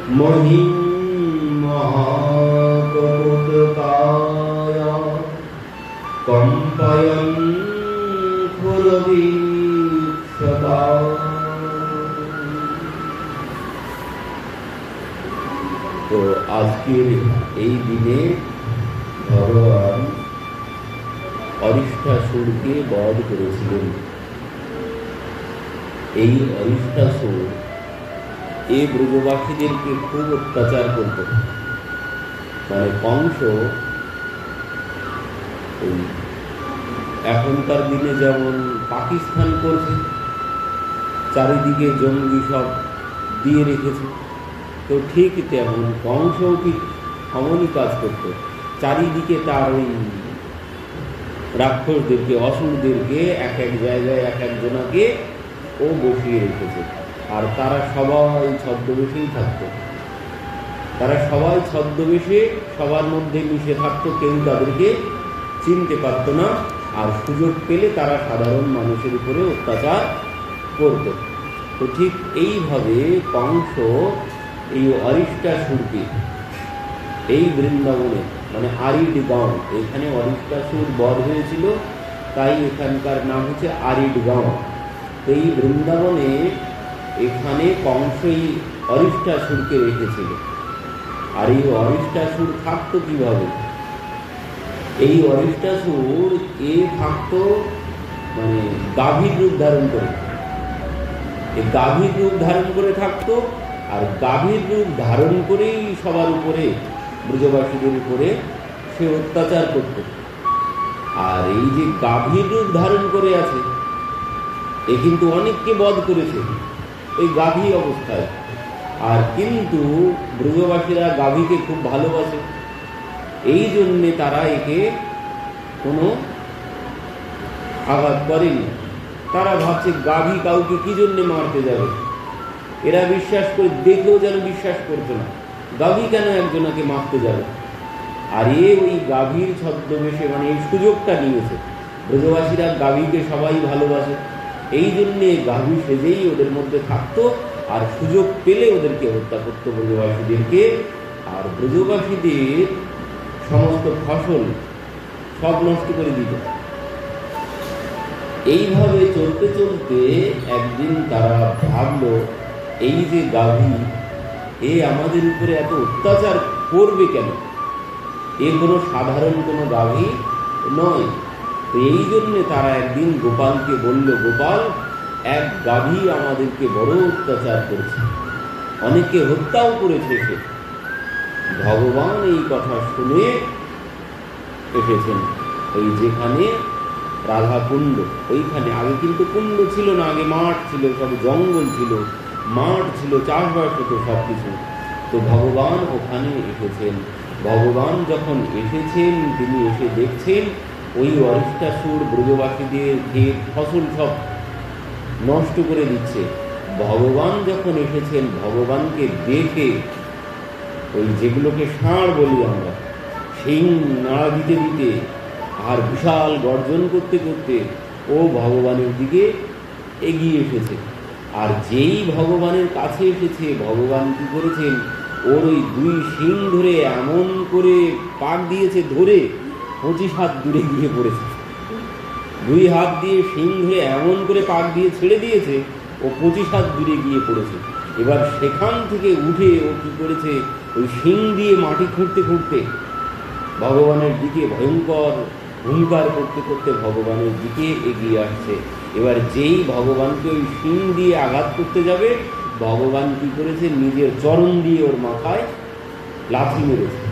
महिं महाकपोतकाय कम्पयन् खुरवीक्षता। तो आजकेर এই দিনে ভগবান অরিষ্টাসুরকে বধ করেছিলেন। এই অরিষ্টাসুর এই ব্রজবাসীদেরকে খুব অত্যাচার করত। মানে কংস এখনকার দিনে যেমন পাকিস্তান করছে, চারিদিকে জঙ্গি সব দিয়ে রেখেছে, তো ঠিক তেমন কংসও ঠিক এমনই কাজ করত। চারিদিকে তার ওই রাক্ষসদেরকে, অসুরদেরকে এক এক জায়গায় এক একজনাকে ও বসিয়ে রেখেছে। আর তারা সবাই ছদ্মবেশেই থাকতো। তারা সবাই ছদ্মবেশে সবার মধ্যে মিশে থাকতো, কেউ তাদেরকে চিনতে পারত না। আর সুযোগ পেলে তারা সাধারণ মানুষের উপরে অত্যাচার করত। তো ঠিক এইভাবে কংস এই অরিষ্টাসুরকে এই বৃন্দাবনে, মানে আরিড গাঁও, এখানে অরিষ্টাসুর বধ হয়েছিল, তাই এখানকার নাম হচ্ছে আরিড গাঁও। এই বৃন্দাবনে এখানে কংস এই অরিষ্টাসুরকে রেখেছিল। আর এই অরিষ্টাসুর থাকতো কিভাবে? এই অরিষ্টাসুর থাকতো মানে গাভীর রূপ ধারণ করে। এই গাভীর রূপ ধারণ করে থাকতো, আর গাভীর রূপ ধারণ করেই সবার উপরে, ব্রজবাসীদের উপরে সে অত্যাচার করত। আর এই যে গাভীর রূপ ধারণ করে আছে, এ কিন্তু অনেককে বধ করেছে এই গাভী অবস্থায়। আর কিন্তু ব্রজবাসীরা গাভীকে খুব ভালোবাসে, এই জন্যে তারা একে কোনো আঘাত করেনি। তারা ভাবছে গাভী কাউকে কি জন্যে মারতে যাবে, এরা বিশ্বাস করে, দেখেও যেন বিশ্বাস করতো না, গাভী কেন একজনকে মারতে যাবে। আর ওই গাভীর ছদ্মবেশে, মানে এই সুযোগটা নিয়েছে। ব্রজবাসীরা গাভীকে সবাই ভালোবাসে, এই জন্যে গাভী সেজেই ওদের মধ্যে থাকতো, আর সুযোগ পেলে ওদেরকে হত্যা করতো, ব্রজবাসীদেরকে। আর ব্রজবাসীদের সমস্ত ফসল সব নষ্ট করে দিত। এইভাবে চলতে চলতে একদিন তারা ভাবলো, এই যে গাভী, আমাদের উপরে এত অত্যাচার করবে কেন? কোনো সাধারণ কোনো গাভী নয়। তো এই জন্যে তারা একদিন গোপালকে বলল, গোপাল, এক গাভী আমাদেরকে বড় অত্যাচার করছে, অনেকে হত্যাও করেছে সে। ভগবান এই কথা শুনে এসেছেন ওই যেখানে রাধা কুণ্ড, ওইখানে। আগে কিন্তু কুণ্ড ছিল না, আগে মাঠ ছিল, সব জঙ্গল ছিল, মাঠ ছিল, চাষবাস হতো সব কিছু। তো ভগবান ওখানে এসেছেন। ভগবান যখন এসেছেন, তিনি এসে দেখছেন ওই অরিষ্টাসুর ব্রজবাসীদের ক্ষেত ফসল সব নষ্ট করে দিচ্ছে। ভগবান যখন এসেছেন, ভগবানকে দেখে ওই যেগুলোকে ষাঁড় বলি আমরা, শিং নাড়া দিতে দিতে আর বিশাল গর্জন করতে করতে ও ভগবানের দিকে এগিয়ে এসেছে। আর যেই ভগবানের কাছে এসেছে, ভগবান কি করেছেন, ওর ওই দুই শিং ধরে এমন করে পাক দিয়েছে, ধরে 25 হাত দূরে গিয়ে পড়েছে। দুই হাত দিয়ে শিং ধরে এমন করে পাক দিয়ে ছেড়ে দিয়েছে, ও 25 হাত দূরে গিয়ে পড়েছে। এবার সেখান থেকে উঠে ও কি করেছে, ওই শিং দিয়ে মাটি খুঁড়তে খুঁড়তে ভগবানের দিকে ভয়ঙ্কর হুঙ্কার করতে করতে ভগবানের দিকে এগিয়ে আসছে। এবার যেই ভগবানকে ওই শিং দিয়ে আঘাত করতে যাবে, ভগবান কি করেছে, নিজের চরণ দিয়ে ওর মাথায় লাথি মেরেছে।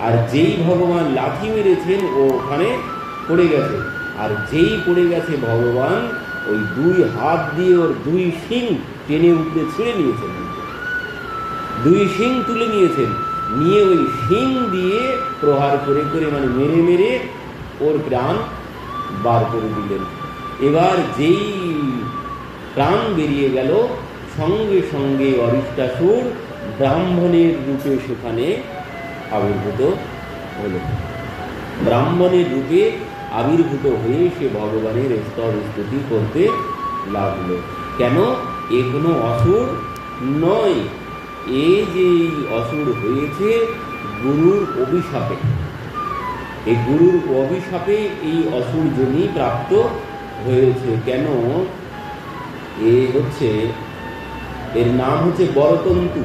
আর যেই ভগবান লাথি মেরেছেন, ও ওখানে পড়ে গেছে। আর যেই পড়ে গেছে, ভগবান ওই দুই হাত দিয়ে ওর দুই শিং টেনে উঠে ছিঁড়ে নিয়েছেন, দুই শিং তুলে নিয়েছেন, নিয়ে ওই শিং দিয়ে প্রহার করে করে, মানে মেরে মেরে ওর প্রাণ বার করে দিলেন। এবার যেই প্রাণ বেরিয়ে গেল, সঙ্গে সঙ্গে অরিষ্টাসুর ব্রাহ্মণের রূপে সেখানে আবির্ভূত হল। ব্রাহ্মণের রূপে আবির্ভূত হয়ে সে ভগবানের স্তব স্তুতি করতে লাগলো। কেন? এ কোনো অসুর নয়, এই যে অসুর হয়েছে গুরুর অভিশাপে, এই গুরুর অভিশাপে এই অসুর জনি প্রাপ্ত হয়েছে। কেন? এর নাম হচ্ছে বরতন্তু।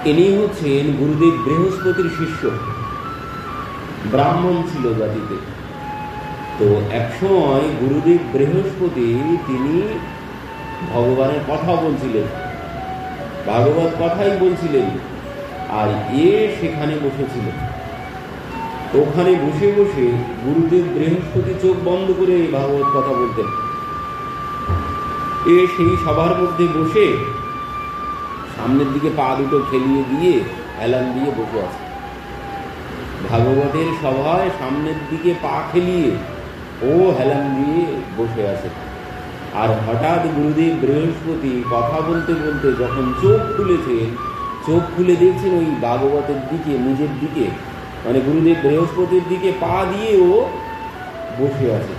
ইনি হচ্ছেন গুরুদেব বৃহস্পতির শিষ্য, ব্রাহ্মণ ছিল জাতিতে। তো একসময় গুরুদেব বৃহস্পতি তিনি ভগবানের কথা বলছিলেন, ভাগবত কথাই বলছিলেন, আর সেখানে বসেছিলেন। ওখানে বসে বসে গুরুদেব বৃহস্পতি চোখ বন্ধ করে ভাগবত কথা বলতেন। সেই সভার মধ্যে বসে সামনের দিকে পা দুটো খেলিয়ে দিয়ে হেলান দিয়ে বসে আছে। ভাগবতের সভায় সামনের দিকে পা খেলিয়ে হেলান দিয়ে বসে আছে। আর হঠাৎ গুরুদেব বৃহস্পতি কথা বলতে বলতে যখন চোখ খুলেছেন, চোখ খুলে দেখছেন ওই ভাগবতের দিকে, নিজের দিকে, মানে গুরুদেব বৃহস্পতির দিকে পা দিয়ে বসে আছে।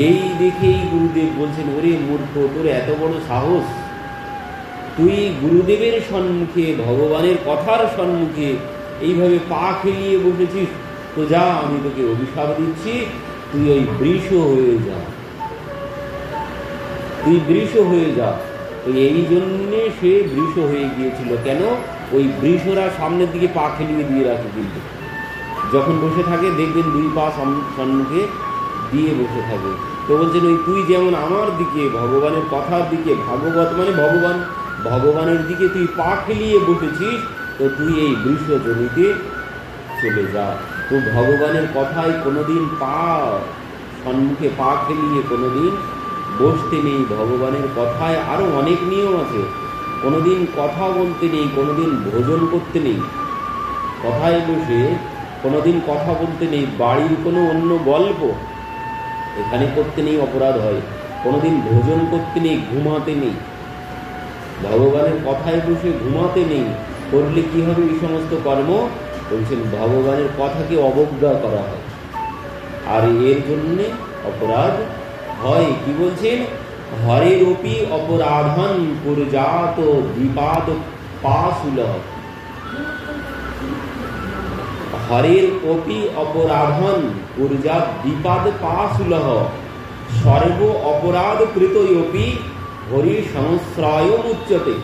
এই দেখেই গুরুদেব বলছেন, ওরে মূর্খ, তোর এত বড় সাহস, তুই গুরুদেবের সম্মুখে, ভগবানের কথার সম্মুখে এইভাবে পা খেলিয়ে বসেছিস, তো যা, আমি তোকে অভিশাপ দিচ্ছি, তুই ওই বৃষ হয়ে যা, তুই বৃষ হয়ে যা। তো এই জন্যে সে বৃষ হয়ে গিয়েছিল। কেন? ওই বৃষরা সামনের দিকে পা খেলিয়ে দিয়ে রাখে, কিন্তু যখন বসে থাকে দেখবেন দুই পা সম্মুখে দিয়ে বসে থাকে। তো বলছেন, ওই তুই যেমন আমার দিকে, ভগবানের কথার দিকে, ভাগবত মানে ভগবান, ভগবানের দিকে তুই পা খেলিয়ে বসেছিস, তো তুই এই বৃষ জনিতে চলে যা। তো ভগবানের কথায় কোনোদিন সম্মুখে পা খেলিয়ে কোনোদিন বসতে নেই। ভগবানের কথায় আরো অনেক নিয়ম আছে। কোনোদিন কথা বলতে নেই, কোনোদিন ভোজন করতে নেই, কথায় বসে কোনোদিন কথা বলতে নেই। বাড়ির কোনো অন্য গল্প এখানে করতে নেই, অপরাধ হয়। কোনোদিন ভোজন করতে নেই, ঘুমাতে নেই, ভগবানের কথায় বসে ঘুমাতে নেই। করলে কি হবে এই সমস্ত কর্ম? বলছেন ভগবানের কথাকে অবজ্ঞা করা হয়, আর এর জন্য অপরাধ হয়। কি বলছেন? হরের অপি অপরাধন কুর্যাত দ্বিপাদ পাশুলঃ। হরের অপি অপরাধন কুর্যাত দ্বিপাদ পাশুলঃ সর্ব অপরাধ কৃতয়োপি হরি সংশ্রয় উচ্যতে।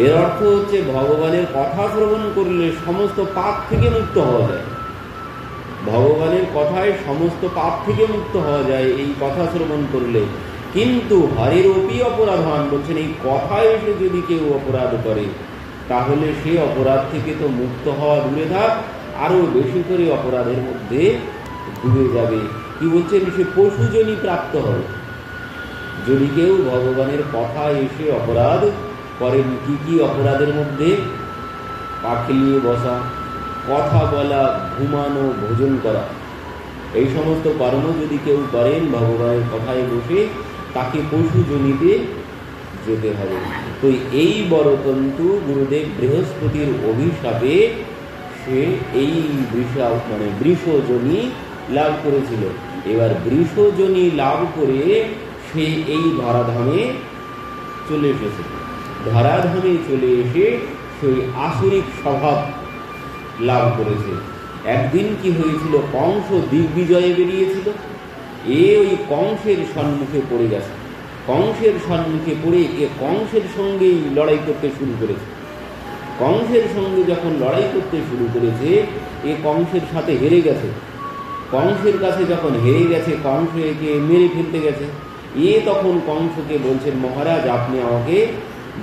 এর অর্থ হচ্ছে ভগবানের কথা শ্রবণ করলে সমস্ত পাপ থেকে মুক্ত হওয়া যায়। ভগবানের কথায় সমস্ত পাপ থেকে মুক্ত হওয়া যায় এই কথা শ্রবণ করলে। কিন্তু হরের অপি অপরাধন বলছেন, এই কথায় এসে যদি কেউ অপরাধ করে তাহলে সে অপরাধ থেকে তো মুক্ত হওয়া দূরে থাক, আরো বেশি করে অপরাধের মধ্যে ডুবে যাবে। কি বলছেন? সে পশুজনি প্রাপ্ত হবে যদি কেউ ভগবানের কথা এসে অপরাধ করেন। কি কি অপরাধের মধ্যে? পা খেলিয়ে বসা, কথা বলা, ঘুমানো, ভোজন করা, এই সমস্ত কর্ম যদি কেউ করেন ভগবানের কথায় বসে, তাকে পশু জনিতে যেতে হবে। তো এই বরতন্তু গুরুদেব বৃহস্পতির অভিশাপে সে এই বৃষজনি লাভ করেছিল। এবার বৃষজনি লাভ করে সে এই ধরাধামে চলে এসেছে। ধরাধামে চলে এসে সেই আসরিক স্বভাব লাভ করেছে। একদিন কি হয়েছিল? কংস দিগ্বিজয়ে বেরিয়েছিল। ওই কংসের সম্মুখে পড়ে গেছে। কংসের সম্মুখে পড়ে কংসের সঙ্গেই লড়াই করতে শুরু করেছে। কংসের সঙ্গে যখন লড়াই করতে শুরু করেছে, কংসের সাথে হেরে গেছে। কংসের কাছে যখন হেরে গেছে, কংস একে মেরে ফেলতে গেছে। তখন কংসকে বলছেন, মহারাজ আপনি আমাকে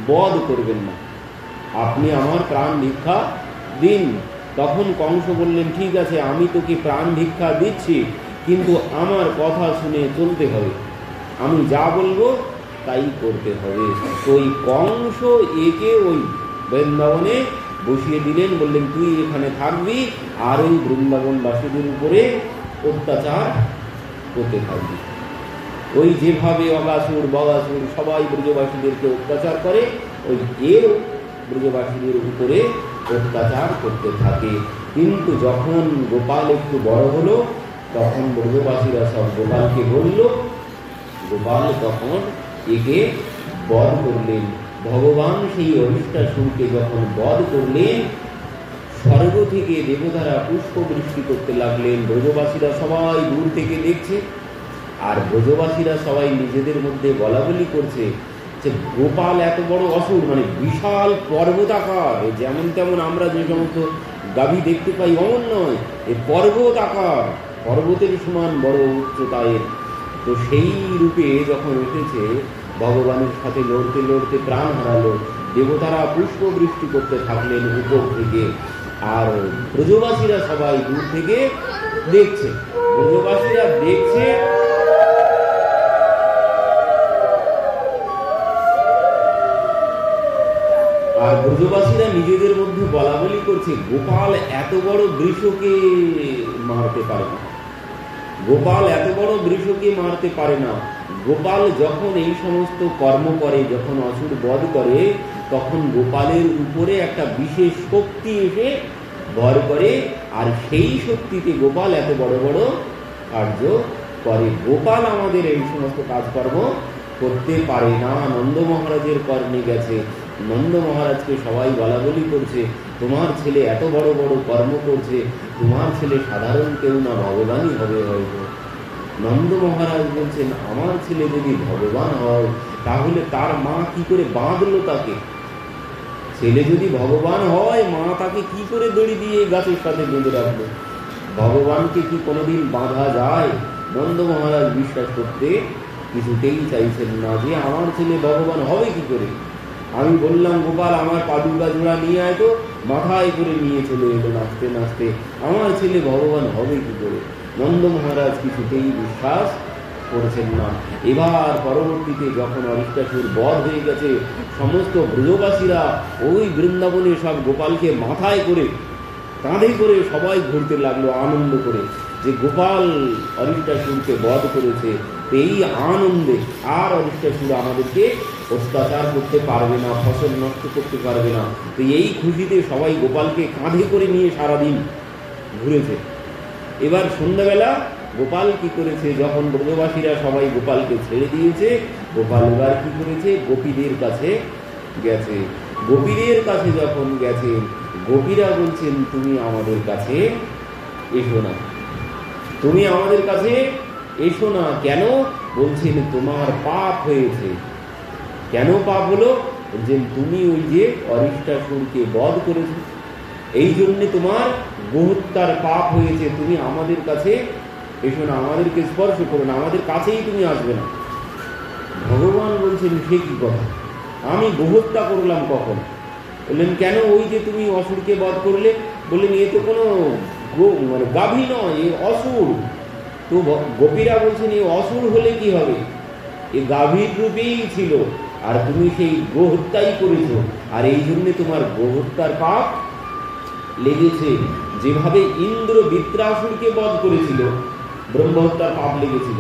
বধ করবেন না, আপনি আমার প্রাণ ভিক্ষা দিন। তখন কংস বললেন, ঠিক আছে, আমি তোকে প্রাণ ভিক্ষা দিচ্ছি, কিন্তু আমার কথা শুনে চলতে হবে, আমি যা বলবো তাই করতে হবে। তো ওই কংস একে ওই বৃন্দাবনে বসিয়ে দিলেন, বললেন তুই এখানে থাকবি আর ওই বৃন্দাবনবাসীদের উপরে অত্যাচার করতে থাকবি। ওই যেভাবে অগাসুর বগাসুর সবাই ব্রজবাসীদেরকে অত্যাচার করে, ওই ব্রজবাসীদের উপরে অত্যাচার করতে থাকে। কিন্তু যখন গোপাল একটু বড় হলো, তখন ব্রজবাসীরা সব গোপালকে বলল। গোপাল তখন একে বধ করলেন। ভগবান সেই অরিষ্টাসুরকে যখন বধ করলেন, স্বর্গ থেকে দেবতারা পুষ্প বৃষ্টি করতে লাগলেন। ব্রজবাসীরা সবাই দূর থেকে দেখছে, আর ব্রজবাসীরা সবাই নিজেদের মধ্যে বলাবলি করছে যে গোপাল এত বড় অসুর, মানে বিশাল পর্বতাকার, যেমন তেমন আমরা যে সমস্ত গাভী দেখতে পাই অমন নয়, এ পর্বত আকার, পর্বতের সমান বড় উচ্চতায়ের। তো সেই রূপে যখন উঠেছে, ভগবানের সাথে লড়তে লড়তে প্রাণ হারালো। দেবতারা পুষ্প বৃষ্টি করতে থাকলেন উপর থেকে, আর ব্রজবাসীরা সবাই দূর থেকে দেখছে। ব্রজবাসীরা দেখছে, আর ব্রজবাসীরা নিজেদের মধ্যে বলাবলি করছে গোপাল এত বড় বৃষকে মারতে পারে না, গোপাল এত বড় বৃষকে মারতে পারে না। গোপাল যখন এই সমস্ত কর্ম করে, যখন অসুর বধ করে, তখন গোপালের উপরে একটা বিশেষ শক্তি এসে ভর করে, আর সেই শক্তিতে গোপাল এত বড় বড় কার্য করে। গোপাল আমাদের এই সমস্ত কাজকর্ম করতে পারে না। নন্দ মহারাজের কর্ণে গেছে, নন্দ মহারাজকে সবাই বলাবলি করছে তোমার ছেলে এত বড় বড় কর্ম করছে, তোমার ছেলে সাধারণ কেউ না, ভগবানই হবে হয়তো। নন্দ মহারাজ বলছেন আমার ছেলে যদি ভগবান হয় তাহলে তার মা কি করে বাঁধলো তাকে? ছেলে যদি ভগবান হয়, মা তাকে কি করে দড়ি দিয়ে গাছের সাথে বেঁধে রাখলো? ভগবানকে কি কোনোদিন বাঁধা যায়? নন্দ মহারাজ বিশ্বাস করতে কিছুতেই চাইছেন না যে আমার ছেলে ভগবান হবে কি করে। আমি বললাম গোপাল আমার পাদুকা জোড়া নিয়ে আয়, তো মাথায় করে নিয়ে চলে এলো নাচতে নাচতে, আমার ছেলে ভগবান হবে কি করে? নন্দ মহারাজ কিছুতেই বিশ্বাস করছেন না। এবার পরবর্তীতে যখন অরিষ্টাসুর বধ হয়ে গেছে, সমস্ত ব্রজবাসীরা ওই বৃন্দাবনে সব গোপালকে মাথায় করে কাঁধে করে সবাই ঘুরতে লাগলো আনন্দ করে, যে গোপাল অরিষ্টাসুরকে বধ করেছে। এই আনন্দে আর অরিষ্টাসুর আমাদেরকে অত্যাচার করতে পারবে না, ফসল নষ্ট করতে পারবে না। তো এই খুশিতে সবাই গোপালকে কাঁধে করে নিয়ে সারাদিন ঘুরেছে। এবার সন্ধ্যাবেলা গোপাল কি করেছে, যখন ব্রজবাসীরা সবাই গোপালকে ছেড়ে দিয়েছে, গোপাল এবার কি করেছে, গোপীদের কাছে গেছে। গোপীদের কাছে যখন গেছে, গোপীরা বলছেন তুমি আমাদের কাছে এসো না, তুমি আমাদের কাছে এসো না। কেন? বলছেন তোমার পাপ হয়েছে। কেন পাপ হলো? বলছেন তুমি ওই যে অরিষ্টাসুরকে বধ করেছো, এই জন্য তোমার গোহত্যার পাপ হয়েছে। তুমি আমাদের কাছে এসো না, আমাদেরকে স্পর্শ করো না, আমাদের কাছেই তুমি আসবে না। ভগবান বলছেন সে কি কথা, আমি গোহত্যা করলাম কখন? বললেন কেন? ওই যে তুমি অসুরকে বধ করলে। বললেন এ তো কোনো মানে গাভী নয়, এ অসুর। তো গোপীরা বলছেন এ অসুর হলে কি হবে, এ গাভীর রূপেই ছিল, আর তুমি সেই গোহত্যাই করেছো, আর এই জন্য তোমার গোহত্যার পাপ লেগেছে। যেভাবে ইন্দ্র বৃত্রাসুরকে বধ করেছিল, ব্রহ্মহত্যার পাপ লেগেছিল,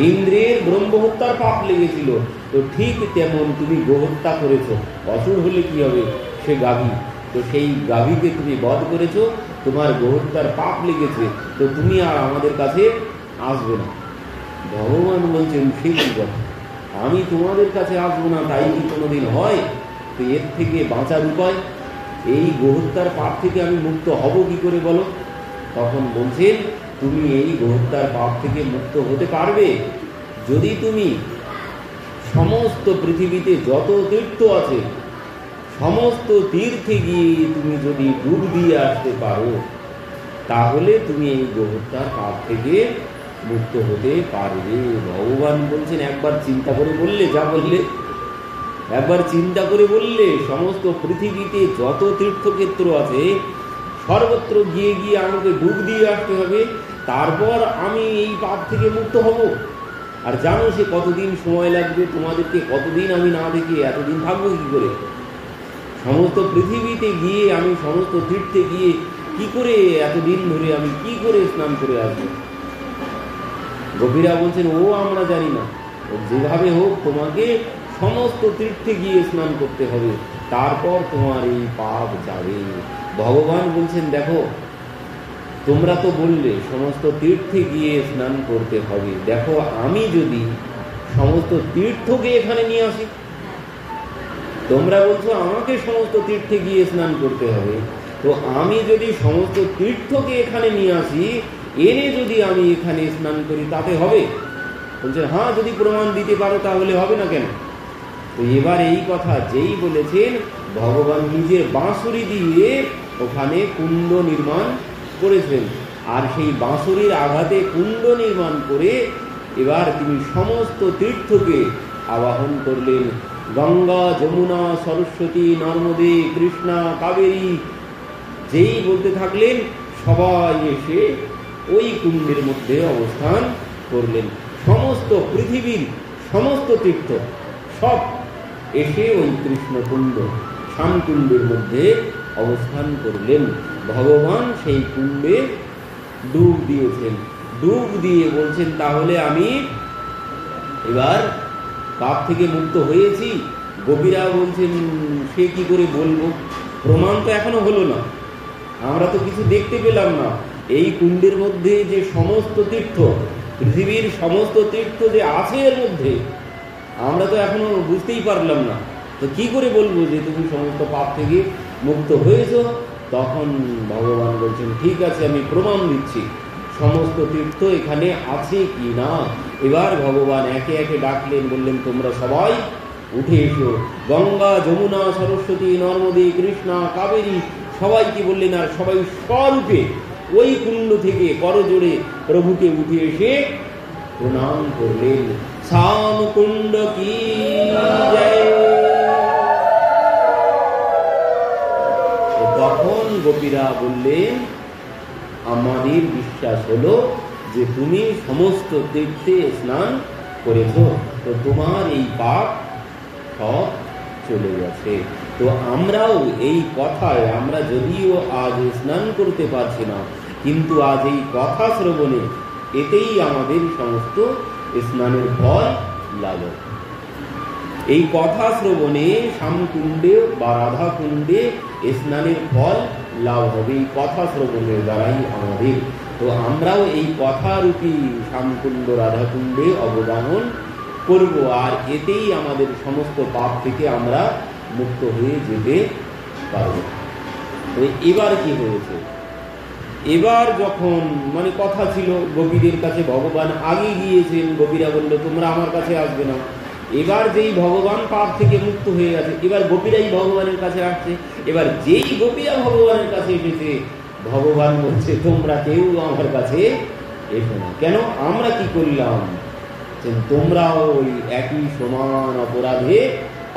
ইন্দ্রের ব্রহ্মহত্যার পাপ লেগেছিল, তো ঠিক তেমন তুমি গোহত্যা করেছো। অসুর হলে কি হবে, সে গাভী, তো সেই গাভীকে তুমি বধ করেছো, তোমার গোহত্যার পাপ লেগেছে, তো তুমি আর আমাদের কাছে আসবে না। ভগবান বলছেন সে কি কথা, আমি তোমাদের কাছে আসবো না তাই কি কোনোদিন হয়? তো এর থেকে বাঁচার উপায়, এই গোহত্যার পাপ থেকে আমি মুক্ত হব কি করে বলো? তখন বলছেন তুমি এই গোহত্যার পাপ থেকে মুক্ত হতে পারবে যদি তুমি সমস্ত পৃথিবীতে যত তীর্থ আছে, সমস্ত তীর্থে গিয়ে তুমি যদি ডুব দিয়ে আসতে পারো, তাহলে তুমি এই গোহত্যার পাপ থেকে মুক্ত হতে পারবে। ভগবান বলছেন একবার চিন্তা করে বললে, যা বললে একবার চিন্তা করে বললে, সমস্ত পৃথিবীতে যত তীর্থক্ষেত্র আছে সর্বত্র গিয়ে গিয়ে আমাকে ডুব দিয়ে আসতে হবে, তারপর আমি এই পাপ থেকে মুক্ত হব। আর জানো সে কতদিন সময় লাগবে, তোমাদেরকে কতদিন আমি না দেখে এতদিন থাকবো কি করে? সমস্ত পৃথিবীতে গিয়ে আমি সমস্ত তীর্থে গিয়ে কি করে এতদিন ধরে আমি কি করে স্নান করে আসবো? গোপীরা বলছেন ও আমরা জানি না, যেভাবে হোক তোমাকে সমস্ত তীর্থে গিয়ে স্নান করতে হবে, তারপর তোমার এই পাপ যাবে। ভগবান বলছেন দেখো তোমরা তো বললে সমস্ত তীর্থে গিয়ে স্নান করতে হবে, দেখো আমি যদি সমস্ত তীর্থকে এখানে নিয়ে আসি তোমরা বলছো আমাকে সমস্ত তীর্থে গিয়ে স্নান করতে হবে, তো আমি যদি সমস্ত তীর্থকে এখানে নিয়ে আসি, এনে যদি আমি এখানে স্নান করি তাতে হবে? বলছেন হ্যাঁ, যদি প্রমাণ দিতে পারো তাহলে হবে না কেন? তো এবার এই কথা যেই বলেছেন, ভগবান নিজের বাঁশুরি দিয়ে ওখানে কুণ্ড নির্মাণ করেছেন, আর সেই বাঁশুরির আঘাতে কুণ্ড নির্মাণ করে এবার তিনি সমস্ত তীর্থকে আবাহন করলেন। গঙ্গা, যমুনা, সরস্বতী, নর্মদে, কৃষ্ণা, কাবেরী যেই বলতে থাকলেন, সবাই এসে ওই কুণ্ডের মধ্যে অবস্থান করলেন। সমস্ত পৃথিবীর সমস্ত তীর্থ সব এসে ওই কৃষ্ণকুণ্ড, শানকুণ্ডের মধ্যে অবস্থান করলেন। ভগবান সেই কুণ্ডে ডুব দিয়েছেন। ডুব দিয়ে বলছেন তাহলে আমি এবার পাপ থেকে মুক্ত হয়েছি। গোপীরা বলছেন সে কি করে বলবো, প্রমাণ তো এখনো হলো না, আমরা তো কিছু দেখতে পেলাম না। এই কুণ্ডের মধ্যে যে সমস্ত তীর্থ, পৃথিবীর সমস্ত তীর্থ যে আছে এর মধ্যে, আমরা তো এখনো বুঝতেই পারলাম না, তো কি করে বলবো যে তুমি সমস্ত পাপ থেকে মুক্ত হয়েছ? তখন ভগবান বলছেন ঠিক আছে, আমি প্রমাণ দিচ্ছি সমস্ত তীর্থ এখানে আছে কি না। এবার ভগবান একে একে ডাকলেন, বললেন তোমরা সবাই উঠে এসো। গঙ্গা, যমুনা, সরস্বতী, নর্মদে, কৃষ্ণা, কাবেরী সবাইকে বললেন, আর সবাই স্বরূপে ওই কুণ্ড থেকে করজোড়ে প্রভুকে উঠে এসে প্রণাম করলেন। শ্যাম কুণ্ড কি জয়। তখন গোপীরা বললেন আমাদের বিশ্বাস হলো যে তুমি সমস্ত তীর্থে স্নান করেছ, তো তোমার এই পাপ সব চলে গেছে। তো আমরাও এই কথায়, আমরা যদিও আজ স্নান করতে পারছি না, কিন্তু আজ এই কথা শ্রবণে এতেই আমাদের সমস্ত স্নানের ফল লাভ। এই কথা শ্রবণে শ্যামকুণ্ডে বা রাধা কুণ্ডে স্নানের ফল লাভ হবে, এই কথা শ্রবণের দ্বারাই আমাদের। তো আমরাও এই কথারূপী শ্যামকুণ্ড রাধাকুণ্ডে অবদান করব, আর এতেই আমাদের সমস্ত পাপ থেকে আমরা মুক্ত হয়ে যেতে পারব। তো এবার কি হয়েছে, এবার যখন কথা ছিল গোপীদের কাছে ভগবান আগে গিয়েছেন, গোপীরা বলল তোমরা আমার কাছে আসবে না। এবার যেই ভগবান পাপ থেকে মুক্ত হয়ে গেছে, এবার গোপীরাই ভগবানের কাছে আসছে। এবার যেই গোপীরা ভগবানের কাছে এসেছে, ভগবান বলছে তোমরা কেউ আমার কাছে এসো না। কেন? আমরা কি করলাম? তোমরাও ওই একই সমান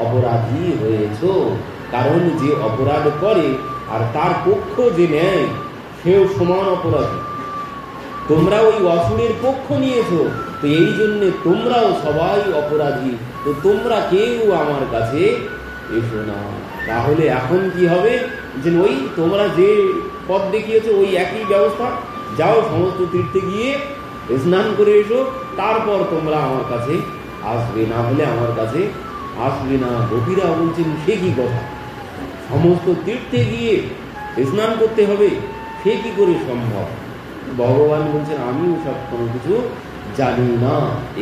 অপরাধী হয়েছ। কারণ যে অপরাধ করে আর তার পক্ষ যে নেয় সেও সমান অপরাধী। তোমরা ওই অসুরের পক্ষ নিয়েছো, তো এই জন্যে তোমরাও সবাই অপরাধী। তো তোমরা কেউ আমার কাছে এসো না। তাহলে এখন কি হবে? যে ওই তোমরা যে পথ দেখিয়েছো ওই একই ব্যবস্থা, যাও সমস্ত তীর্থে গিয়ে স্নান করে এসো, তারপর তোমরা আমার কাছে আসবে, না হলে আমার কাছে আসবে না। গোপীরা বলছেন সে কি কথা, সমস্ত তীর্থে গিয়ে স্নান করতে হবে, সে কি করে সম্ভব? ভগবান বলছেন আমিও সব কোনো কিছু জানি না।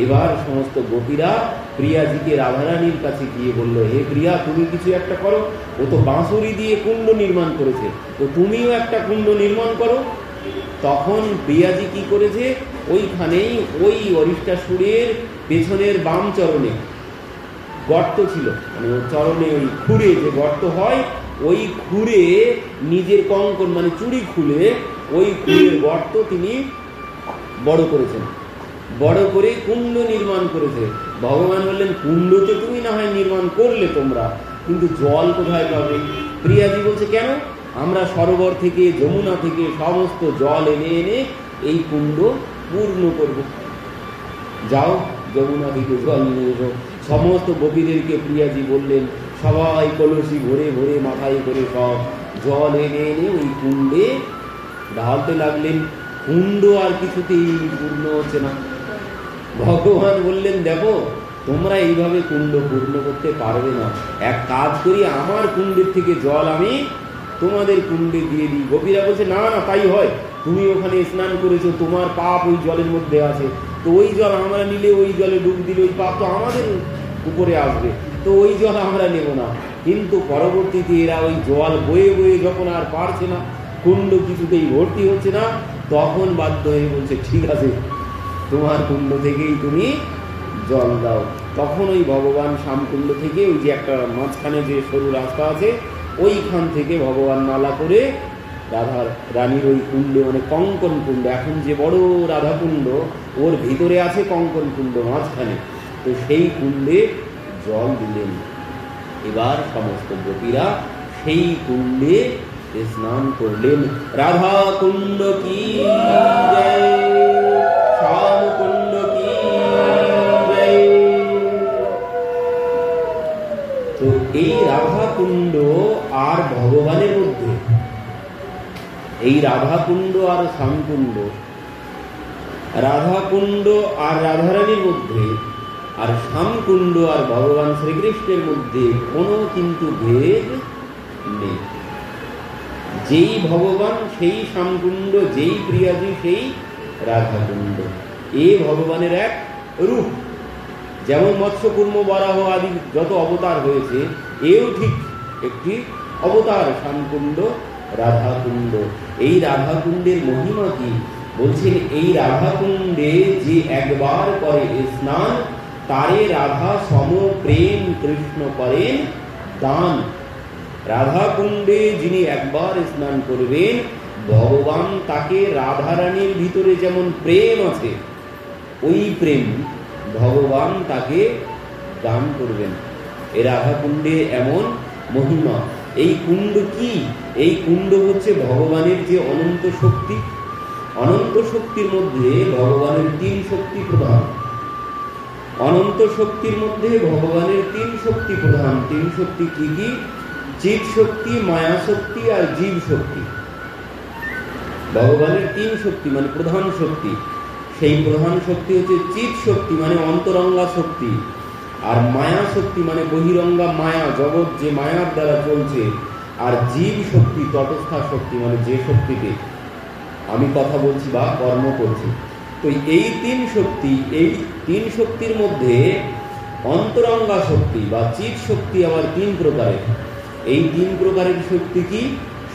এবার সমস্ত গোপীরা প্রিয়াজিকে রাধারানীর কাছে গিয়ে বলল, হে প্রিয়া, তুমি কিছু একটা করো, ও তো বাঁশুরি দিয়ে কুণ্ড নির্মাণ করেছে, তো তুমিও একটা কুণ্ড নির্মাণ করো। তখন প্রিয়াজি কি করেছে, ওইখানেই ওই অরিষ্টাসুরের পেছনের বাম চরণে গর্ত ছিল, ওর চরণে ওই খুঁড়ে যে গর্ত হয়, ওই খুঁড়ে নিজের কঙ্কন চুড়ি খুলে ওই খুঁড়ের গর্ত তিনি বড় করেছেন, বড় করে কুণ্ড নির্মাণ করেছে। ভগবান বললেন কুণ্ড তো তুমি না হয় নির্মাণ করলে তোমরা, কিন্তু জল কোথায় পাবে? প্রিয়াজি বলছে কেন? আমরা সরোবর থেকে, যমুনা থেকে সমস্ত জল এনে এনে এই কুণ্ড পূর্ণ করব। যাও যমুনা থেকে জল নিয়ে এসো। সমস্ত গোপীদেরকে প্রিয়াজি বললেন, সবাই কলসি ভরে ভরে মাথায় করে সব জল এনে এনে ওই কুণ্ডে ঢালতে লাগলেন। কুণ্ড আর কিছুতেই পূর্ণ হচ্ছে না। ভগবান বললেন দেখো, তোমরা এইভাবে কুণ্ড পূর্ণ করতে পারবে না, এক কাজ করি, আমার কুণ্ডের থেকে জল আমি তোমাদের কুণ্ডে দিয়ে দিই। গোপীরা বলছে না না, তাই হয়, তুমি ওখানে স্নান করেছো, তোমার পাপ ওই জলের মধ্যে আছে, তো ওই জল আমরা নিলে, ওই জলে ডুব দিলে ওই পাপ তো আমাদের উপরে আসবে, তো ওই জল আমরা নেব না। কিন্তু পরবর্তীতে এরা ওই জল বয়ে বয়ে যখন আর পারছে না, কুণ্ড কিছুতেই ভর্তি হচ্ছে না, তখন বাধ্য হয়ে বলছে ঠিক আছে, তোমার কুণ্ড থেকেই তুমি জল দাও। তখন ওই ভগবান শ্যামকুণ্ড থেকে ওই যে একটা মাঝখানে যে সরু রাস্তা আছে, ওইখান থেকে ভগবান নালা করে রাধা রানীর ওই কুণ্ডে, মানে কঙ্কন কুণ্ড, এখন যে বড় রাধা কুণ্ড, ওর ভিতরে আছে কঙ্কন কুণ্ড মাঝখানে, তো সেই কুণ্ডে জল দিলেন। এবার সমস্ত গোপীরা সেই কুণ্ডে স্নান করলেন। রাধা কুণ্ড কি জয়, শ্যাম কুণ্ড কি জয়। তো এই রাধা কুণ্ড আর ভগবানের মধ্যে, এই রাধা কুণ্ড আর শ্যামকুণ্ড, রাধা কুণ্ড আর রাধারানীর মধ্যে, আর শ্যামকুণ্ড আর ভগবান শ্রীকৃষ্ণের মধ্যে কোনো কিন্তু ভেদ নেই। যেই ভগবান সেই শ্যামকুণ্ড, যেই প্রিয়াজি সেই রাধাকুণ্ড। এ ভগবানের এক রূপ। যেমন মৎস্য কুর্ম বরাহ আদি যত অবতার হয়েছে, এও ঠিক একটি অবতার শ্যামকুণ্ড রাধাকুণ্ড। এই রাধাকুণ্ডের মহিমা কি বলছেন? এই রাধাকুণ্ডে যে একবার করে স্নান, তারে রাধা সম প্রেম কৃষ্ণ করেন দান। রাধাকুণ্ডে যিনি একবার স্নান করবেন, ভগবান তাকে রাধারানীর ভিতরে যেমন প্রেম আছে, ওই প্রেম ভগবান তাকে দান করবেন। এই রাধাকুণ্ডে এমন মহিমা। এই কুণ্ড কি? এই কুণ্ড হচ্ছে ভগবানের যে অনন্ত শক্তি। অনন্ত শক্তির মধ্যে ভগবানের তিন শক্তি প্রধান। অনন্ত শক্তির মধ্যে ভগবানের তিন শক্তি প্রধান। তিন শক্তি কি কি? চিৎ শক্তি, মায়া শক্তি আর জীব শক্তি। ভগবানের তিন শক্তি মানে প্রধান শক্তি। সেই প্রধান শক্তি হচ্ছে চিৎ শক্তি মানে অন্তরঙ্গা শক্তি, আর মায়া শক্তি মানে বহিরঙ্গা মায়া, জগৎ যে মায়ার দ্বারা চলছে, আর জীব শক্তি তটস্থা শক্তি মানে যে শক্তিতে আমি কথা বলছি বা কর্ম করছি। তো এই তিন শক্তি, এই তিন শক্তির মধ্যে অন্তরঙ্গা শক্তি বা চিৎ শক্তি আবার তিন প্রকারের। এই তিন প্রকারের শক্তি কি?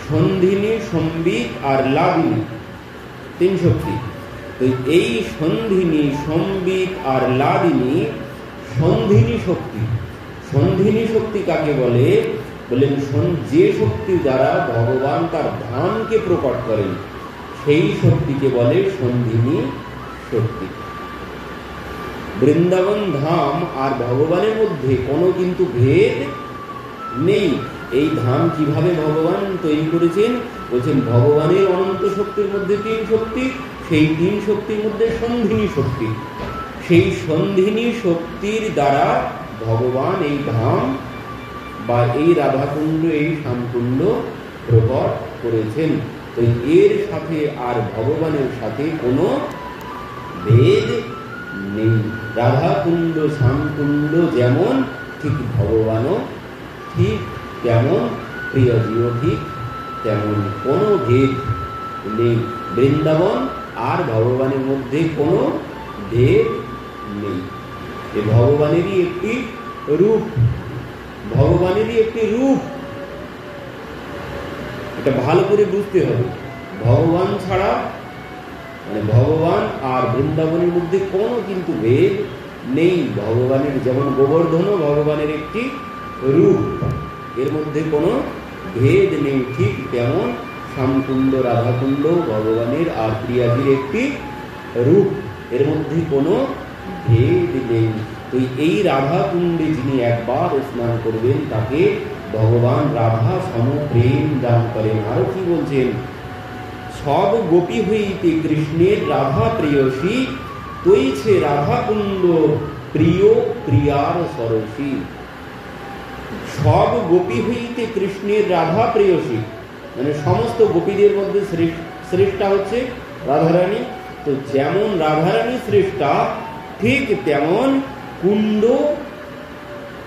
সন্ধিনী, সম্বিত আর লাদিনী, তিন শক্তি। তো এই সন্ধিনী, সম্বিত আর লাদিনী, সন্ধিনী শক্তি। সন্ধিনী শক্তি কাকে বলে? বলেন যে শক্তির দ্বারা ভগবান তার ধামকে প্রকট করেন, সেই শক্তিকে বলে সন্ধিনী শক্তি। বৃন্দাবন ধাম আর ভগবানের মধ্যে কোনো কিন্তু ভেদ নেই। এই ধাম কিভাবে ভগবান তৈরি করেছেন? বলছেন ভগবানের অনন্ত শক্তির মধ্যে তিন শক্তি, সেই তিন শক্তির মধ্যে সন্ধিনী শক্তি। সেই সন্ধিনী শক্তির দ্বারা ভগবান এই ধাম বা এই রাধাকুণ্ড, এই শ্যামকুণ্ড প্রকট করেছেন। তো এর সাথে আর ভগবানের সাথে কোনো ভেদ নেই। রাধাকুণ্ড শ্যামকুণ্ড যেমন, ঠিক ভগবানও ঠিক তেমন, প্রিয়জিও ঠিক তেমন, কোনো ভেদ নেই। বৃন্দাবন আর ভগবানের মধ্যে কোনো ভেদ নেই। এ ভগবানেরই একটি রূপ, ভগবানেরই একটি রূপ। এটা ভালো করে বুঝতে হবে। ভগবান ছাড়া মানে ভগবান আর বৃন্দাবনের মধ্যে কোনো কিন্তু ভেদ নেই। ভগবানের যেমন গোবর্ধন ভগবানের একটি রূপ, এর মধ্যে কোনো ভেদ নেই। ঠিক তেমন শ্যামকুণ্ড রাধাকুণ্ড ভগবানের আর প্রিয়াজির একটি রূপ, এর মধ্যে কোনো ভেদ নেই। তো এই রাধাকুণ্ডে যিনি একবার স্নান করবেন, তাকে ভগবান রাধা সম প্রেম দান করেন। আরো কি বলছেন? সব গোপী হইতে কৃষ্ণের রাধা প্রেয়সী, তৈছে রাধাকুণ্ড প্রিয় প্রিয়ার সরসী। সব গোপী হইতে কৃষ্ণের রাধা প্রেয়সী মানে সমস্ত গোপীদের মধ্যে শ্রেষ্ঠা হচ্ছে রাধারানী। তো যেমন রাধারানী শ্রেষ্ঠা, ঠিক তেমন কুণ্ড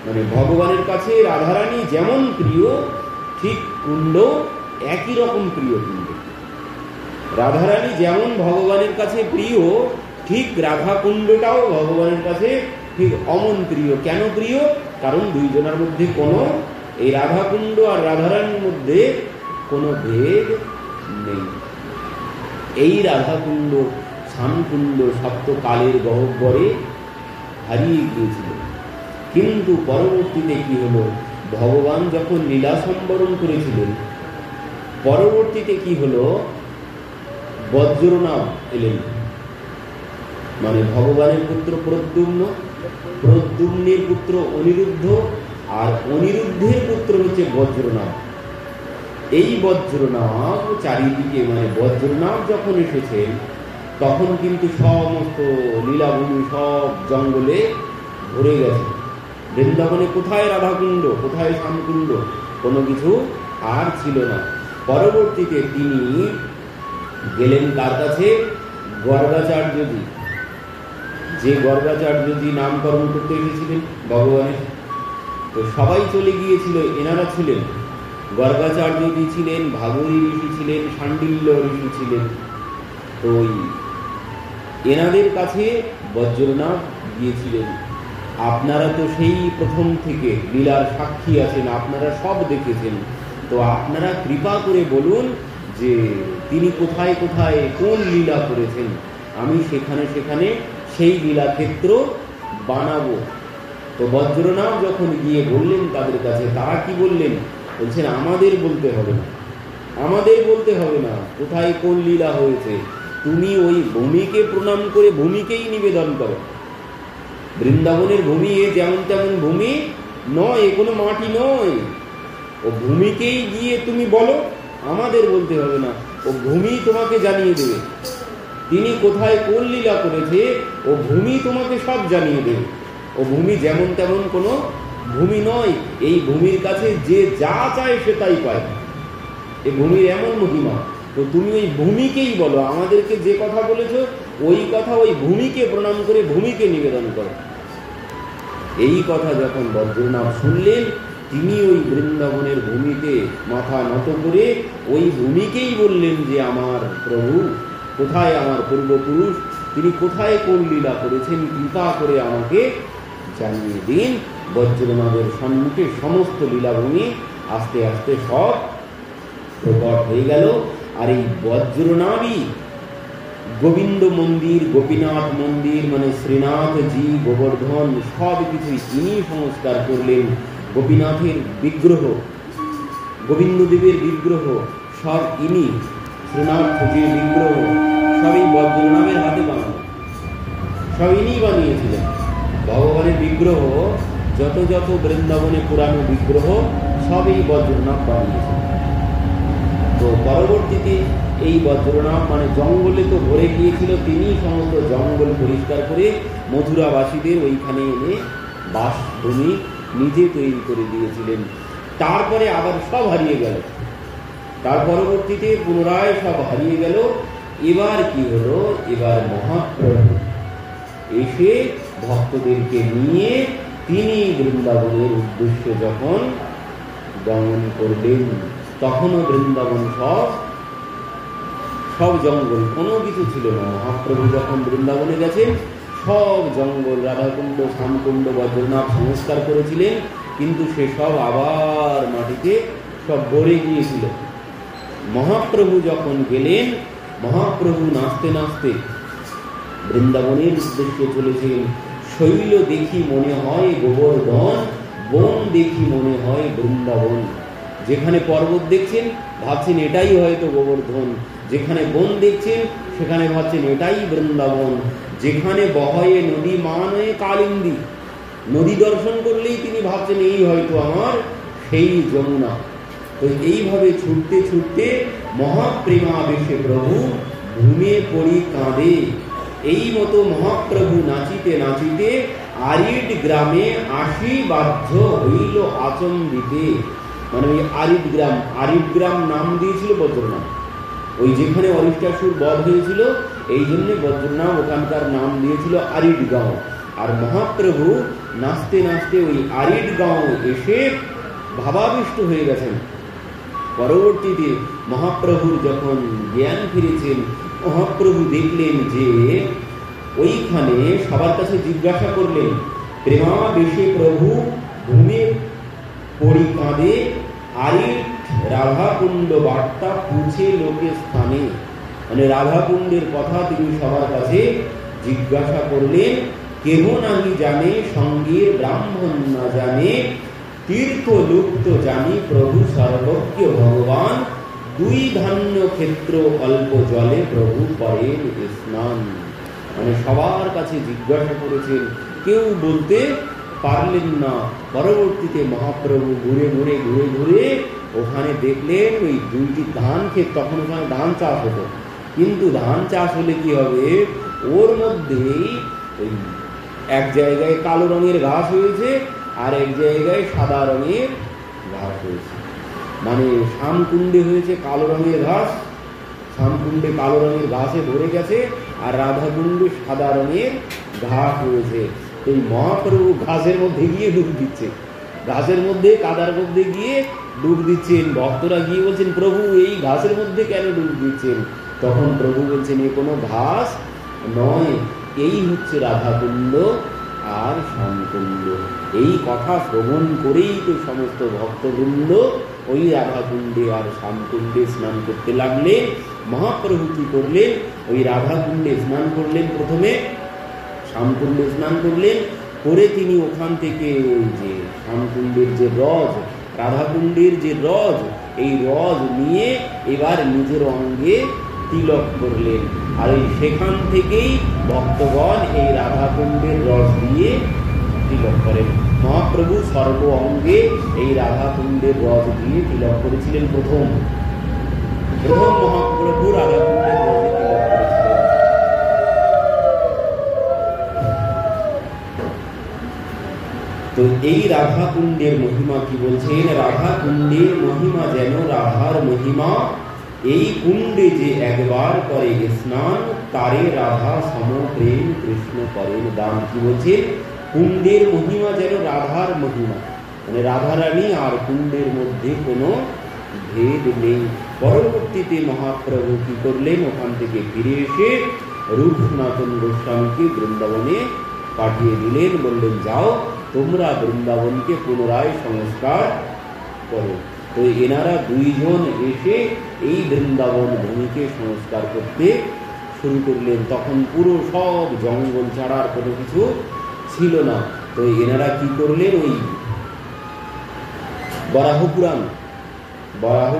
মানে ভগবানের কাছে রাধারানী যেমন প্রিয়, ঠিক কুণ্ড একই রকম প্রিয়। কুণ্ড রাধারানী যেমন ভগবানের কাছে প্রিয়, ঠিক রাধা কুণ্ডটাও ভগবানের কাছে ঠিক অমন প্রিয়। কেন প্রিয়? কারণ দুইজনের মধ্যে কোনো, এই রাধাকুণ্ড আর রাধারানীর মধ্যে কোনো ভেদ নেই। এই রাধাকুণ্ড শ্যামকুণ্ড সপ্তকালের গহ্বরে হারিয়ে গিয়েছিল। কিন্তু পরবর্তীতে কি হলো, ভগবান যখন লীলা সম্বরণ করেছিলেন, পরবর্তীতে কি হলো, বজ্রনাভ এলেন, মানে ভগবানের পুত্র প্রদ্যুম্ন, প্রদ্যুম্নের পুত্র অনিরুদ্ধ, আর অনিরুদ্ধের পুত্র হচ্ছে বজ্রনাভ। এই বজ্রনাভ চারিদিকে, মানে বজ্রনাভ যখন এসেছেন তখন কিন্তু সমস্ত লীলাভূমি সব জঙ্গলে ভরে গেছে। বৃন্দাবনে কোথায় রাধাকুণ্ড, কোথায় শ্যামকুণ্ড, কোনো কিছু আর ছিল না। পরবর্তীতে তিনি গেলেন কার কাছে, গর্গাচার্যজি, যে গর্গাচার্যজি নামকরণ করতে এসেছিলেন ভগবানের। তো সবাই চলে গিয়েছিল, এনারা ছিলেন, গর্গাচার্যজি ছিলেন, ভাগরী ঋষি ছিলেন, শাণ্ডিল্য ঋষি ছিলেন। তো এনাদের কাছে বজ্রনাভ গিয়েছিলেন। আপনারা তো সেই প্রথম থেকে লীলার সাক্ষী আছেন, আপনারা সব দেখেছেন, তো আপনারা কৃপা করে বলুন যে তিনি কোথায় কোথায় কোন লীলা করেছেন, আমি সেখানে সেখানে সেই লীলাক্ষেত্র বানাবো। তো বজ্রনাভ যখন গিয়ে বললেন তাদের কাছে, তারা কি বললেন, বলছেন আমাদের বলতে হবে না, আমাদের বলতে হবে না কোথায় কোন লীলা হয়েছে, তুমি ওই ভূমিকে প্রণাম করে ভূমিকেই নিবেদন করো। বৃন্দাবনের ভূমি এ যেমন তেমন ভূমি নয়, কোনো মাটি নয়, ও ভূমিকেই গিয়ে তুমি বলো, আমাদের বলতে হবে না, ও ভূমি তোমাকে জানিয়ে দেবে তিনি কোথায় কোন লীলা করেছে, ও ভূমি তোমাকে সব জানিয়ে দেবে। ও ভূমি যেমন তেমন কোনো ভূমি নয়, এই ভূমির কাছে যে যা চায় সে তাই পায়, এই ভূমির এমন মহিমা। তো তুমি ওই ভূমিকেই বলো, আমাদেরকে যে কথা বলেছ ওই কথা ওই ভূমিকে প্রণাম করে ভূমিকে নিবেদন করো। এই কথা যখন বজ্রনাভ শুনলেন, তিনি ওই বৃন্দাবনের ভূমিতে মাথা নত করে ওই ভূমিকেই বললেন যে আমার প্রভু কোথায়, আমার পূর্বপুরুষ তিনি কোথায় কোন লীলা করেছেন, কৃপা করে আমাকে জানিয়ে দিন। বজ্রনাভের সম্মুখে সমস্ত লীলাভূমি আস্তে আস্তে সব প্রকট হয়ে গেল। আর এই বজ্রনাভই গোবিন্দ মন্দির, গোপীনাথ মন্দির, মানে শ্রীনাথজি, গোবর্ধন সব কিছুই ইনি সংস্কার করলেন। গোপীনাথের বিগ্রহ, গোবিন্দদেবের বিগ্রহ সব ইনি, শ্রীনাথজির বিগ্রহ সবই বজ্রনাভের হাতে বানানো, সব ইনি বানিয়েছিলেন। ভগবানের বিগ্রহ যত যত বৃন্দাবনে পুরানো বিগ্রহ সবই বজ্রনাভ বানিয়েছিলেন। তো পরবর্তীতে এই বজ্রনাভ মানে জঙ্গলে তো ভরে গিয়েছিল, তিনি সমস্ত জঙ্গল পরিষ্কার করে মথুরাবাসীদের ওইখানে এনে বাসভূমি নিজে তৈরি করে দিয়েছিলেন। তারপরে আবার সব হারিয়ে গেল, তার পরবর্তীতে পুনরায় সব হারিয়ে গেল। এবার কি হলো, এবার মহাপ্রভু এসে ভক্তদেরকে নিয়ে তিনি বৃন্দাবনের উদ্দেশ্যে যখন গমন করলেন, তখনও বৃন্দাবন সব জঙ্গল, কোনো কিছু ছিল না। মহাপ্রভু যখন বৃন্দাবনে গেছেন সব জঙ্গল, রাধাকুণ্ড, শ্যামকুণ্ড, বজ্রনাভ সংস্কার করেছিলেন, কিন্তু সে সব আবার মাটিতে সব ভরে গিয়েছিল। মহাপ্রভু যখন গেলেন, মহাপ্রভু নাচতে নাচতে বৃন্দাবনের উদ্দেশ্যে চলেছেন। শৈল দেখি মনে হয় গোবর্ধন, বন দেখি মনে হয় বৃন্দাবন। যেখানে পর্বত দেখছেন ভাবছেন এটাই হয়তো গোবর্ধন, যেখানে বন দেখছেন সেখানে ভাবছেন এটাই বৃন্দাবন, যেখানে বহয়ে নদী মানে কালিন্দী, নদী দর্শন করলেই তিনি ভাবছেন এই হয়তো আমার সেই যমুনা। তো এইভাবে ছুটতে ছুটতে মহাপ্রেমাবেশে প্রভু ঘুমিয়ে পড়ি কাঁদে। এই মতো মহাপ্রভু নাচিতে নাচিতে আরিড গ্রামে আসি বাধ্য হইল আচম্বিতে। মানে ওই আরিড গ্রাম নাম দিয়েছিল বজ্রনাভ, ওই যেখানে অরিষ্টাসুর বধ হয়েছিল এই জন্য বজ্রনাভ ওখানকার নাম দিয়েছিল আরিড গাঁও। আর মহাপ্রভু নাচতে নাচতে ওই আরিড গাঁও এসে ভাবাবিষ্ট হয়ে গেছেন। পরবর্তীতে মহাপ্রভুর যখন জ্ঞান ফিরেছেন, মহাপ্রভু দেখলেন যে ওইখানে সবার কাছে জিজ্ঞাসা করলেন, প্রেমাবেশে প্রভু ঘুমে পড়ি কাঁদে আরিট রাধাকুণ্ড বার্তা পুছে লোকে স্থানে। মানে রাধাকুণ্ডের কথা তিনি সবার কাছে জিজ্ঞাসা করলেন। কেহ নাহি জানে সঙ্গে ব্রাহ্মণ না জানে, তীর্থ লুপ্ত জানি প্রভু সর্বজ্ঞ ভগবান, দুই ধান্য ক্ষেত্র অল্প জলে প্রভু করেন স্নান। মানে সবার কাছে জিজ্ঞাসা করেছেন, কেউ বলতে পারলেন না। পরবর্তীতে মহাপ্রভু ঘুরে ঘুরে ঘুরে ঘুরে ওখানে দেখলেন ওই দুইটি ধান ক্ষেত, তখন ওখানে ধান চাষ হতো, কিন্তু ধান চাষ হলে কি হবে, ওর মধ্যেই ওই এক জায়গায় কালো রঙের ঘাস হয়েছে আর এক জায়গায় সাদা রঙের ঘাস হয়েছে। মানে শ্যামকুণ্ডে হয়েছে কালো রঙের ঘাস, শ্যামকুণ্ডে কালো রঙের ঘাসে ভরে গেছে, আর রাধাকুণ্ডে সাদা রঙের ঘাস হয়েছে। এই মহাপ্রভু ঘাসের মধ্যে গিয়ে ডুব দিচ্ছে, ঘাসের মধ্যে কাদার মধ্যে গিয়ে ডুব দিচ্ছেন। ভক্তরা গিয়ে বলছেন, প্রভু এই ঘাসের মধ্যে কেন ডুব দিচ্ছেন? তখন প্রভু বলছেন, এ কোনো ঘাস নয়, এই হচ্ছে রাধাকুণ্ড আর শ্যামকুণ্ড। এই কথা শ্রবণ করেই তো সমস্ত ভক্তবৃন্দ ওই রাধাকুণ্ডে আর শ্যামকুণ্ডে স্নান করতে লাগলেন। মহাপ্রভু কি করলেন, ওই রাধাকুণ্ডে স্নান করলেন, প্রথমে শ্যামকুণ্ডে স্নান করলেন, করে তিনি ওখান থেকে ওই যে শ্যামকুণ্ডের যে রজ, রাধাকুণ্ডের যে রজ, এই রজ নিয়ে এবার নিজের অঙ্গে তিলক করলেন। আর এই সেখান থেকেই ভক্তগণ এই রাধাকুণ্ডের রস দিয়ে তিলক করেন। মহাপ্রভু সর্ব অঙ্গে এই রাধাকুণ্ডের রস দিয়ে তিলক করেছিলেন। প্রথম মহাপ্রভু রাধাকুণ্ডের রসে তিলক করেছিলেন। তো এই রাধাকুণ্ডের মহিমা কি বলছেন? রাধাকুণ্ডের মহিমা যেন রাধার মহিমা, এই কুণ্ডে যে একবার করে স্নান, তারে রাধা সম প্রেম কৃষ্ণ করেন দান। কি বলছে? কুণ্ডের মহিমা যেন রাধার মহিমা, মানে রাধারানী আর কুণ্ডের মধ্যে কোনো ভেদ নেই। পরবর্তীতে মহাপ্রভু কি করলেন, ওখান থেকে ফিরে এসে রূপ সনাতন গোস্বামীকে বৃন্দাবনে পাঠিয়ে দিলেন, বললেন যাও তোমরা বৃন্দাবনকে পুনরায় সংস্কার করো। তো এনারা দুইজন এসে এই বৃন্দাবন ভূমিকে সংস্কার করতে শুরু করলেন। তখন পুরো সব জঙ্গল ছাড়ার কোনো কিছু ছিল না। তো এনারা কি করলেন, ওই বরাহ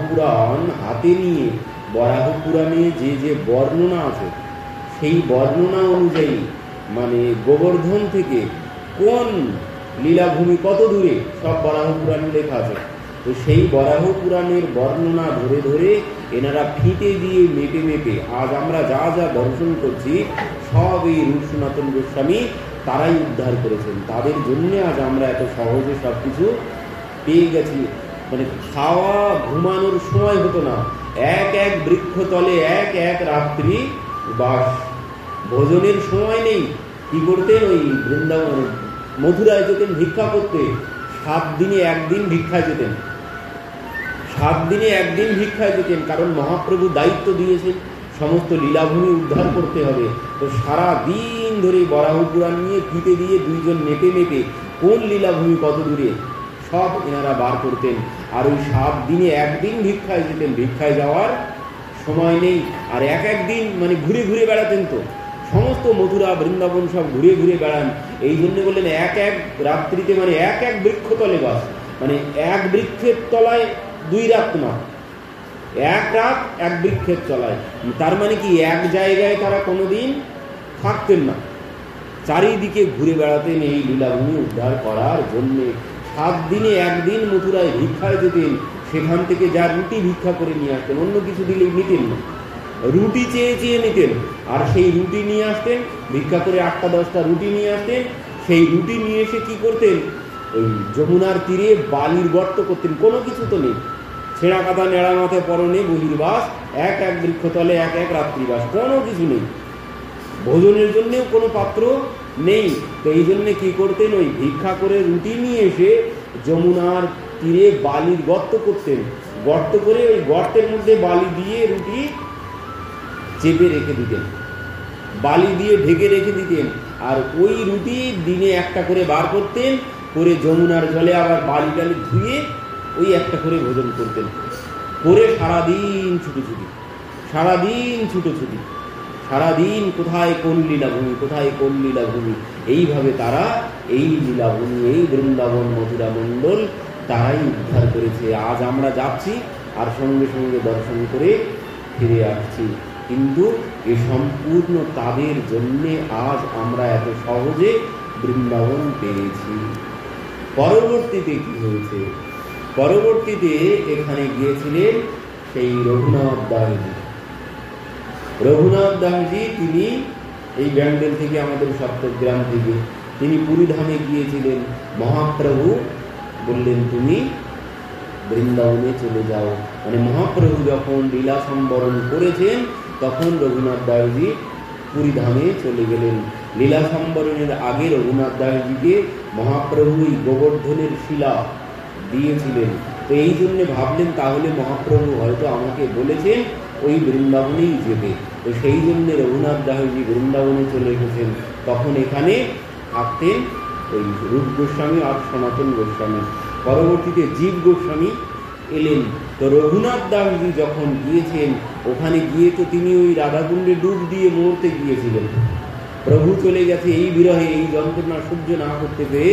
পুরাণ হাতে নিয়ে, বরাহ পুরাণে যে যে বর্ণনা আছে সেই বর্ণনা অনুযায়ী, মানে গোবর্ধন থেকে কোন লীলাভূমি কত দূরে, সব বরাহ পুরাণে লেখা আছে। তো সেই বরাহ পুরাণের বর্ণনা ধরে ধরে এনারা ফিতে দিয়ে মেপে মেপে আজ আমরা যা যা দর্শন করছি সব এই রূপ সনাতন গোস্বামী তারাই উদ্ধার করেছেন। তাদের জন্য আজ আমরা এত সহজে সব কিছু পেয়ে গেছি। মানে খাওয়া ঘুমানোর সময় হতো না, এক এক বৃক্ষতলে এক এক রাত্রি বাস, ভোজনের সময় নেই। কি করতেন, ওই বৃন্দাবন মথুরায় যেতেন ভিক্ষা করতে, 7 দিনে একদিন ভিক্ষায় যেতেন, 7 দিনে একদিন ভিক্ষায় যেতেন। কারণ মহাপ্রভু দায়িত্ব দিয়েছেন সমস্ত লীলাভূমি উদ্ধার করতে হবে। তো সারা দিন ধরে বরাহ পুরাণ নিয়ে ফিতে দিয়ে দুইজন মেপে মেপে কোন লীলাভূমি কত দূরে সব এনারা বার করতেন। আর ওই 7 দিনে একদিন ভিক্ষায় যেতেন, ভিক্ষায় যাওয়ার সময় নেই। আর এক একদিন মানে ঘুরে ঘুরে বেড়াতেন, তো সমস্ত মথুরা বৃন্দাবন সব ঘুরে ঘুরে বেড়ান। এই জন্য বললেন এক এক রাত্রিতে, মানে এক এক বৃক্ষতলে বাস, মানে এক বৃক্ষের তলায় 2 রাত না, এক রাত এক বৃক্ষের তলায়। তার মানে কি এক জায়গায় তারা কোনোদিন থাকতেন না, চারিদিকে ঘুরে বেড়াতেন এই লীলাভূমি উদ্ধার করার জন্যে। 7 দিনে একদিন মথুরায় ভিক্ষায় যেতেন, সেখান থেকে যা রুটি ভিক্ষা করে নিয়ে আসতেন, অন্য কিছু দিলে নিতেন না, রুটি চেয়ে চেয়ে নিতেন। আর সেই রুটি নিয়ে আসতেন, ভিক্ষা করে 8টা 10টা রুটি নিয়ে আসতেন। সেই রুটি নিয়ে এসে কি করতেন, ওই যমুনার তীরে বালির গর্ত করতেন। কোনো কিছু তো নেই, ছেঁড়া কাদা নেড়া মাথায় পরনে বহির্বাস, এক এক বৃক্ষতলে এক এক রাত্রিবাস, কোনো কিছু নেই, ভোজনের জন্যেও কোনো পাত্র নেই। তো এই জন্যে কি করতেন, ওই ভিক্ষা করে রুটি নিয়ে এসে যমুনার তীরে বালির গর্ত করতেন, গর্ত করে ওই গর্তের মধ্যে বালি দিয়ে রুটি চেপে রেখে দিতেন, বালি দিয়ে ঢেকে রেখে দিতেন। আর ওই রুটি দিনে একটা করে বার করতেন, করে যমুনার জলে আবার বালি টালি ধুয়ে ওই একটা করে ভোজন করতেন, করে সারাদিন ছুটোছুটি, সারাদিন ছুটোছুটি, সারাদিন কোথায় কোন লীলাভূমি, কোথায় কোন লীলাভূমি, এইভাবে তারা এই লীলাভূমি, এই বৃন্দাবন মথুরা মণ্ডল তারাই উদ্ধার করেছে। আজ আমরা যাচ্ছি আর সঙ্গে সঙ্গে দর্শন করে ফিরে আসছি, কিন্তু এ সম্পূর্ণ তাদের জন্যে আজ আমরা এত সহজে বৃন্দাবন পেয়েছি। পরবর্তীতে কি হয়েছে? পরবর্তীতে এখানে গিয়েছিলেন সেই রঘুনাথ দাসজি। রঘুনাথ দাসজি তিনি এই ব্যান্ডেল থেকে, আমাদের সপ্তগ্রাম থেকে, তিনি পুরীধামে গিয়েছিলেন। মহাপ্রভু বললেন তুমি বৃন্দাবনে চলে যাও। মানে মহাপ্রভু যখন লীলা সম্বরণ করেছেন তখন রঘুনাথ দাসজি পুরীধামে চলে গেলেন। লীলা সম্বরণের আগে রঘুনাথ দাসজিকে মহাপ্রভুই গোবর্ধনের শিলা দিয়েছিলেন। তো এই জন্য ভাবলেন তাহলে মহাপ্রভু হয়তো আমাকে বলেছেন ওই বৃন্দাবনেই যেতে। তো সেই জন্য রঘুনাথ দাসজি বৃন্দাবনে চলে এসেছেন। তখন এখানে থাকতেন ওই রূপ গোস্বামী আর সনাতন গোস্বামী। পরবর্তীতে জীব গোস্বামী এলেন। তো রঘুনাথ দাসজি যখন গিয়েছেন ওখানে গিয়ে তো তিনি ওই রাধাকুণ্ডে ডুব দিয়ে মরতে গিয়েছিলেন। প্রভু চলে গেছে, এই বিরহে এই যন্ত্রণা সহ্য না করতে পেরে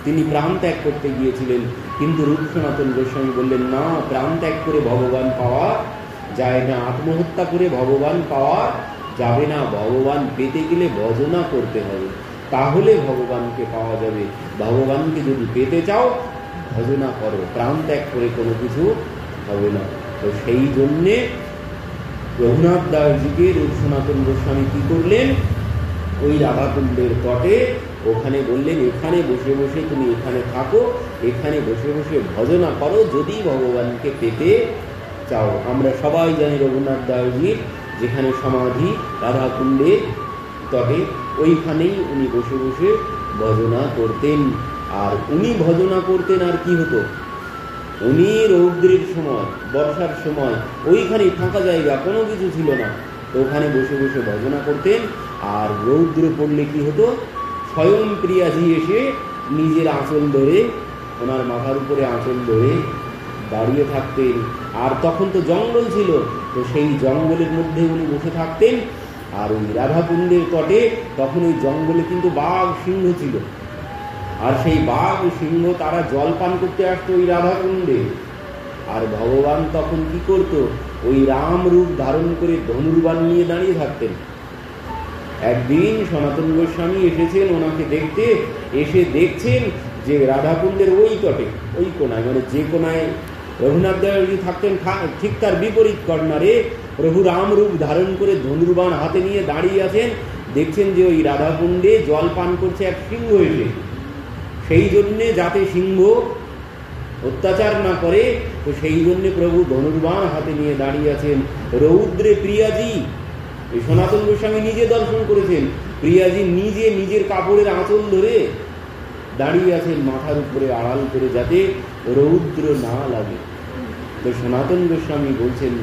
তিনি প্রাণ ত্যাগ করতে গিয়েছিলেন। কিন্তু রূপ সনাতন গোস্বামী বললেন না, প্রাণ ত্যাগ করে ভগবান পাওয়া যায় না, আত্মহত্যা করে ভগবান পাওয়া যাবে না। ভগবান পেতে গেলে ভজনা করতে হবে, তাহলে ভগবানকে পাওয়া যাবে। ভগবানকে যদি পেতে চাও ভজনা করো, প্রাণ ত্যাগ করে কোনো কিছু হবে না। তো সেই জন্যে রঘুনাথ দাসজিকে রূপ সনাতন গোস্বামী কি করলেন, ওই রাধাকুণ্ডের তটে ওখানে বললেন এখানে বসে বসে তুমি এখানে থাকো, এখানে বসে বসে ভজনা করো যদি ভগবানকে পেতে চাও। আমরা সবাই জানি রঘুনাথ দাসজির যেখানে সমাধি রাধাকুণ্ডের তটে, ওইখানেই উনি বসে বসে ভজনা করতেন। আর উনি ভজনা করতেন আর কি হতো, উনি রৌদ্রের সময়, বর্ষার সময় ওইখানে ফাঁকা জায়গা কোনো কিছু ছিল না, তো ওখানে বসে বসে ভজনা করতেন। আর রৌদ্র পড়লে কি হতো, স্বয়ং প্রিয়াজি এসে নিজের আঁচল ধরে, ওনার মাথার উপরে আঁচল ধরে দাঁড়িয়ে থাকতেন। আর তখন তো জঙ্গল ছিল, তো সেই জঙ্গলের মধ্যে উনি বসে থাকতেন। আর ওই রাধাকুণ্ডের তটে তখন ওই জঙ্গলে কিন্তু বাঘ সিংহ ছিল, আর সেই বাঘ সিংহ তারা জল পান করতে আসতো ওই রাধাকুণ্ডে। আর ভগবান তখন কি করতো, ওই রাম রূপ ধারণ করে ধনুর্বাণ নিয়ে দাঁড়িয়ে থাকতেন। একদিন সনাতন গোস্বামী এসেছেন ওনাকে দেখতে, এসে দেখছেন যে রাধাকুণ্ডের ওই তটে, ওই কোনায়, মানে যে কোনায় রঘুনাথ দাসজি থাকতেন ঠিক তার বিপরীত কর্নারে প্রভু রাম রূপ ধারণ করে ধনুর্বাণ হাতে নিয়ে দাঁড়িয়ে আছেন। দেখছেন যে ওই রাধাকুণ্ডে জল পান করছে এক সিংহ এসে, সেই জন্যে যাতে সিংহ অত্যাচার না করে, তো সেই জন্যে প্রভু ধনুর্বাণ হাতে নিয়ে দাঁড়িয়ে আছেন। রৌদ্রে প্রিয়াজি, এই সনাতন গোস্বামী নিজে দর্শন করেছেন, প্রিয়াজি নিজে নিজের কাপড়ের আঁচল ধরে দাঁড়িয়ে আছেন মাথার উপরে আড়াল করে, যাতে রৌদ্র না লাগে। তো সনাতন গোস্বামী বলছেন